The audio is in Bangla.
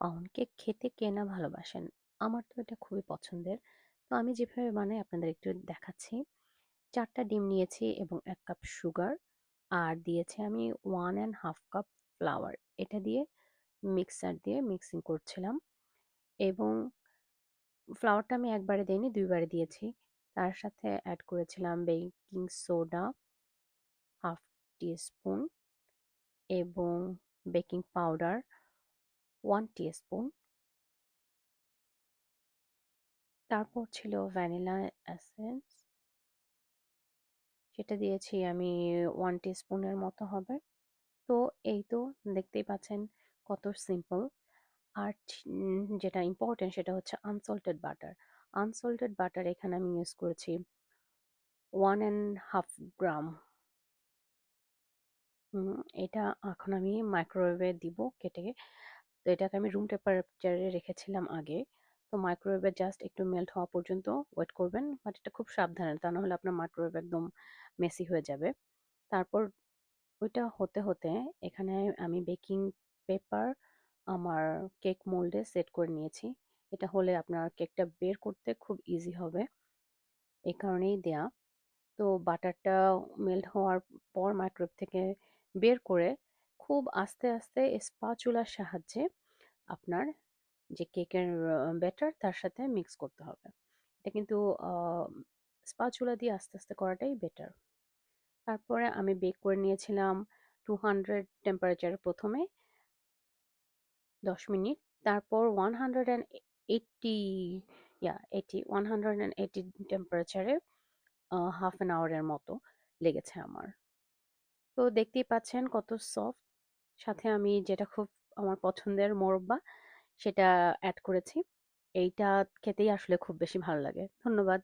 পাউন্ড কেক খেতে কে না ভালোবাসেন? আমার তো এটা খুবই পছন্দের। তো আমি যেভাবে বানাই আপনাদের একটু দেখাচ্ছি। ৪ টা ডিম নিয়েছি এবং ১ কাপ সুগার আর দিয়েছি আমি 1 1/2 কাপ ফ্লাওয়ার। এটা দিয়ে মিক্সার দিয়ে মিক্সিং করছিলাম এবং ফ্লাওয়ারটা আমি একবারে দেইনি, ২ বারে দিয়েছি। তার সাথে অ্যাড করেছিলাম বেকিং সোডা 1/2 টিস্পুন এবং বেকিং পাউডার 1 টিস্পুন। তারপর ছিল ভ্যানিলা এসেন্স, সেটা দিয়েছি আমি 1 টিস্পুনের মতো হবে। তো এই তো দেখতেই পাচ্ছেন কত সিম্পল। আর যেটা ইম্পর্টেন্ট সেটা হচ্ছে আনসল্টেড বাটার। আনসল্টেড বাটার এখানে আমি ইউজ করেছি 1 1/2 গ্রাম। এটা এখন আমি মাইক্রোওয়েভে দিব কেটে। তো এটাকে আমি রুম টেম্পারেচারে রেখেছিলাম আগে। তো মাইক্রোওয়েভে জাস্ট একটু মেল্ট হওয়া পর্যন্ত ওয়েট করবেন। বাট এটা খুব সাবধানে, তা না হলে আপনার মাইক্রোওয়েভ একদম মেসি হয়ে যাবে। তারপর ওইটা হতে হতে এখানে আমি বেকিং পেপার আমার কেক মোল্ডে সেট করে নিয়েছি। এটা হলে আপনার কেকটা বের করতে খুব ইজি হবে, এই কারণেই দেয়া। তো বাটারটা মেল্ট হওয়ার পর মাইক্রোওয়েভ থেকে বের করে খুব আস্তে আস্তে স্পাচুলার সাহায্যে আপনার যে কেকের ব্যাটার তার সাথে মিক্স করতে হবে। এটা কিন্তু স্পাচুলা দিয়ে আস্তে আস্তে করাটাই বেটার। তারপরে আমি বেক করে নিয়েছিলাম 200 টেম্পারেচারে প্রথমে ১০ মিনিট। তারপর 180 180 টেম্পারেচারে হাফ অ্যান আওয়ারের মতো লেগেছে আমার। তো দেখতেই পাচ্ছেন কত সফট। সাথে আমি যেটা খুব আমার পছন্দের মোরব্বা সেটা অ্যাড করেছি। এইটা খেতেই আসলে খুব বেশি ভালো লাগে। ধন্যবাদ।